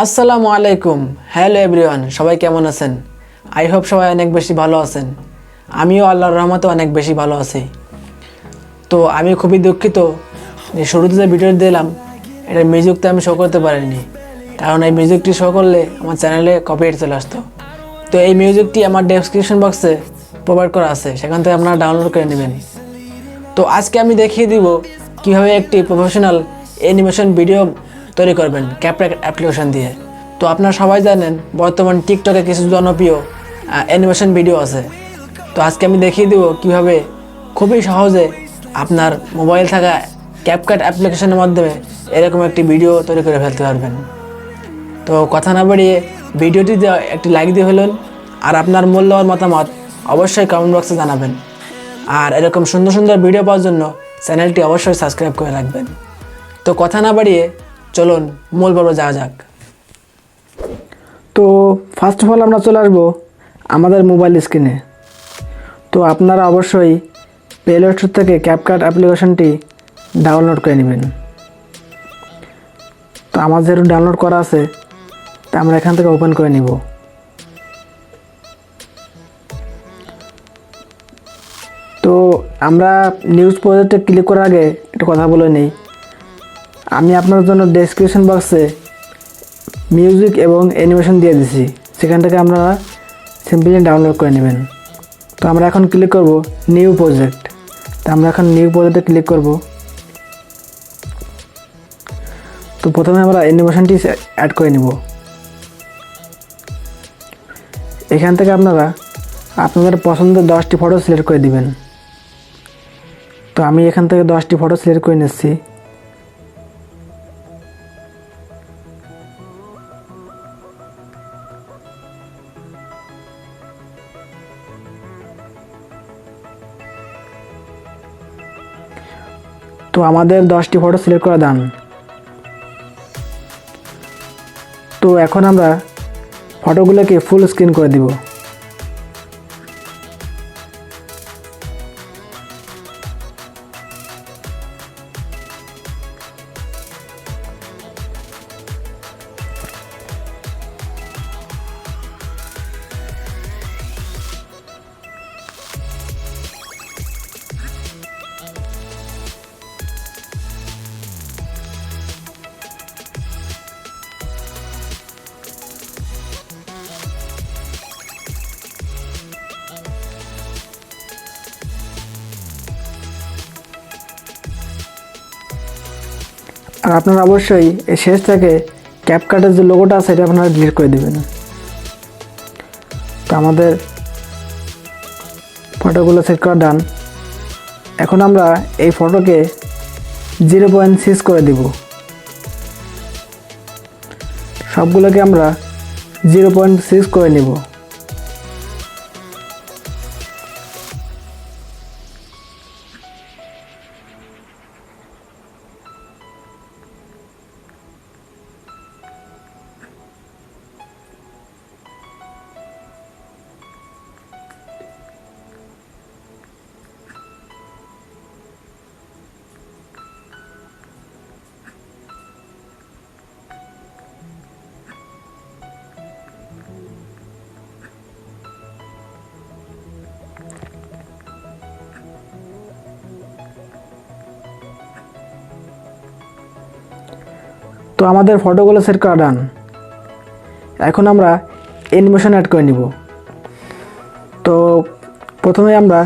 আসসালামু আলাইকুম, hello everyone, সবাই কেমন আছেন? আই হোপ সবাই অনেক বেশি ভালো আছেন। আমিও আল্লাহর রহমতে অনেক বেশি ভালো আছি। তো আমি খুবই দুঃখিত যে শুরুতে যে ভিডিও দিলাম এটার মিউজিকটা আমি শো করতে পারিনি, কারণ এই মিউজিকটি শো করলে আমার চ্যানেলে কপিরাইট চলে আসতো। তো এই মিউজিকটি আমার ডেসক্রিপশন বক্সে প্রোভাইড করা আছে, সেখান থেকে আপনারা ডাউনলোড করে নেবেন। তো আজকে আমি দেখিয়ে দিব কীভাবে একটি প্রফেশনাল অ্যানিমেশন ভিডিও তৈরি করবেন ক্যাপকাট অ্যাপ্লিকেশন দিয়ে। তো আপনারা সবাই জানেন বর্তমান টিকটকে কিছু জনপ্রিয় অ্যানিমেশন ভিডিও আছে। তো আজকে আমি দেখিয়ে দিব কিভাবে খুবই সহজে আপনার মোবাইল থাকা ক্যাপকাট অ্যাপ্লিকেশনের মাধ্যমে এরকম একটি ভিডিও তৈরি করে ফেলতে পারবেন। তো কথা না বাড়িয়ে ভিডিওটিতে একটি লাইক দিয়ে ফেলুন, আর আপনার মূল্যবান মতামত অবশ্যই কমেন্ট বক্সে জানাবেন। আর এরকম সুন্দর সুন্দর ভিডিও পাওয়ার জন্য চ্যানেলটি অবশ্যই সাবস্ক্রাইব করে রাখবেন। তো কথা না বাড়িয়ে চলুন মূল পর্বে যাওয়া যাক। তো ফার্স্ট অফ অল আমরা চলে আসবো আমাদের মোবাইল স্ক্রিনে। তো আপনারা অবশ্যই প্লে স্টোর থেকে ক্যাপকাট অ্যাপ্লিকেশনটি ডাউনলোড করে নেবেন। তো আমার যেহেতু ডাউনলোড করা আছে, তা আমরা এখান থেকে ওপেন করে নিব। তো আমরা নিউজ প্রজেক্টে ক্লিক করার আগে একটা কথা বলে নিই, আমি আপনার জন্য ডেসক্রিপশন বক্সে মিউজিক এবং অ্যানিমেশন দিয়ে দিছি, সেখান থেকে আপনারা সিম্পলি ডাউনলোড করে নেবেন। তো আমরা এখন ক্লিক করব নিউ প্রজেক্ট। তো আমরা এখন নিউ প্রজেক্টে ক্লিক করব। তো প্রথমে আমরা অ্যানিমেশনটি অ্যাড করে নিব। এখান থেকে আপনারা আপনাদের পছন্দের 10টি ফটো সিলেক্ট করে দিবেন। তো আমি এখান থেকে 10টি ফটো সিলেক্ট করে নিচ্ছি। তো আমাদের 10টি ফটো সিলেক্ট করা ডান। তো এখন আমরা ফটোগুলোকে ফুল স্ক্রিন করে দিব। আর আপনারা অবশ্যই এই শেষ থেকে ক্যাপকাটের যে লোগোটা আছে এটা আপনারা ডিলিট করে দেবেন। তো আমাদের ফটোগুলো সেট করা ডান। এখন আমরা এই ফটোকে 0.6 করে দিব। সবগুলোকে আমরা 0.6 করে নিব। তো আমাদের ফটোগুলো সেট করা ডান। এখন আমরা অ্যানিমেশন অ্যাড করে নিব। তো প্রথমে আমরা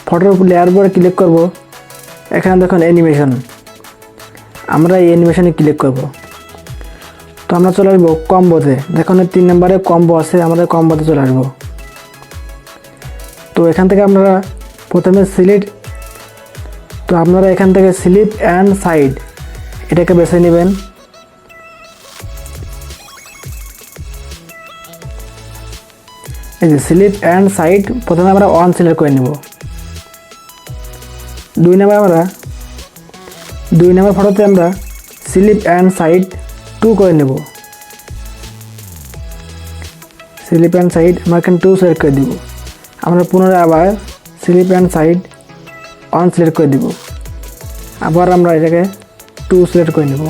ফটোর লেয়ার উপরে ক্লিক করব। এখানে দেখুন অ্যানিমেশন, আমরা এই অ্যানিমেশনে ক্লিক করব। তো আমরা চলে আসবো কম্বোতে। দেখুন 3 নম্বরে কম্বো আছে, আমাদের কম্বোতে চলে আসবো। তো এখান থেকে আপনারা প্রথমে এখান থেকে স্লিপ অ্যান্ড সাইড এটাকে বেছে নেবেন। এই যে স্লিপ অ্যান্ড সাইড প্রথমে আমরা 1 সিলেক্ট করে নেব। 2 নম্বর ফটোতে আমরা স্লিপ অ্যান্ড সাইড 2 করে নেব। স্লিপ অ্যান্ড সাইড আমরা এখানে 2 সিলেক্ট করে দেব। আমরা পুনরায় আবার slip and side on select করে দিব। আবার আমরা এটাকে 2 সিলেক্ট করে নেব।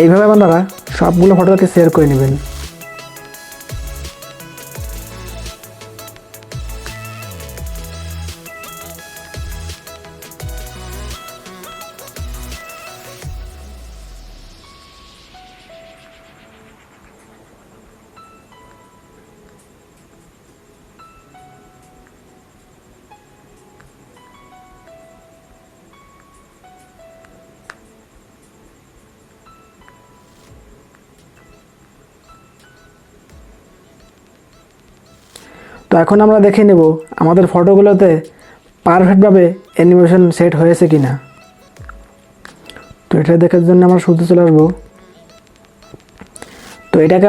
এইভাবে আপনারা সবগুলো ফটোকে শেয়ার করে নেবেন। তো এখন আমরা দেখে নেব আমাদের ফটোগুলোতে পারফেক্টভাবে অ্যানিমেশন সেট হয়েছে কিনা। তো এটা দেখার জন্য আমরা শুরুতে চলে আসবো। তো এটাকে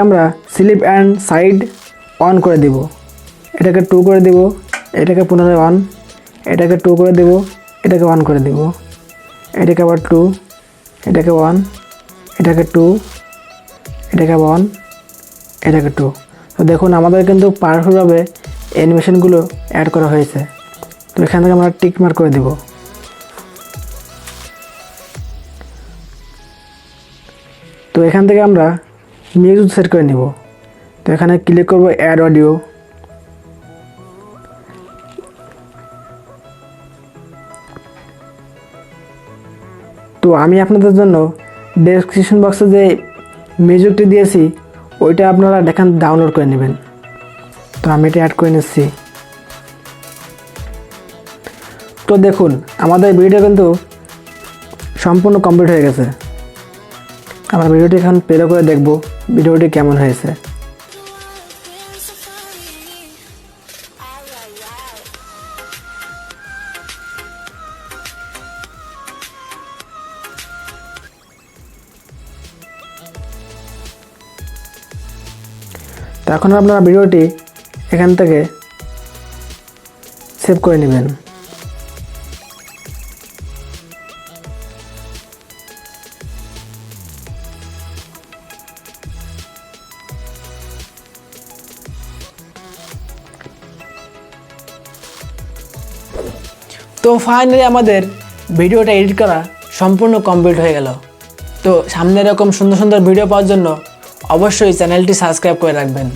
আমরা স্লিপ অ্যান্ড সাইড অন করে দিব। এটাকে 2 করে দিব, এটাকে পুনরায় অন, এটাকে 2 করে দেব, এটাকে অন করে দিব, এটাকে আবার 2, এটাকে 1, এটাকে 2, এটাকে 1, এটাকে 2। তো দেখুন আমাদের কিন্তু পারফেক্টভাবে অ্যানিমেশনগুলো অ্যাড করা হয়েছে। তো এখান থেকে আমরা টিক মার্ক করে দিব। তো এখান থেকে আমরা মিউজিক সেট করে নিব। তো এখানে ক্লিক করব অ্যাড অডিও। তো আমি আপনাদের জন্য ডেসক্রিপশন বক্সে যে মিউজিকটি দিয়েছি ওইটা আপনারা দেখেন ডাউনলোড করে নেবেন। তো আমি এটা অ্যাড করে নিচ্ছি। তো দেখুন আমাদের ভিডিও কিন্তু সম্পূর্ণ কমপ্লিট হয়ে গেছে। আমরা ভিডিওটি এখন প্লে করে দেখব ভিডিওটি কেমন হয়েছে। তো এখন আপনারা ভিডিওটি এখান থেকে সেভ করে নেবেন। তো ফাইনালি আমাদের ভিডিওটা এডিট করা সম্পূর্ণ কমপ্লিট হয়ে গেল। তো সামনে এরকম সুন্দর সুন্দর ভিডিও পাওয়ার জন্য অবশ্যই চ্যানেলটি সাবস্ক্রাইব করে রাখবেন।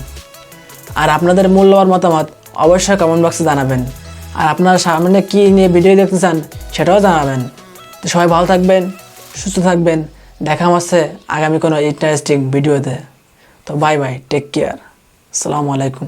আর আপনাদের মূল্যবান মতামত অবশ্যই কমেন্ট বক্সে জানাবেন। আর আপনারা সামনে কী নিয়ে ভিডিও দেখতে চান সেটাও জানাবেন। তো সবাই ভালো থাকবেন, সুস্থ থাকবেন। দেখা হচ্ছে আগামী কোনো ইন্টারেস্টিং ভিডিওতে। তো বাই বাই, টেক কেয়ার, আসসালামু আলাইকুম।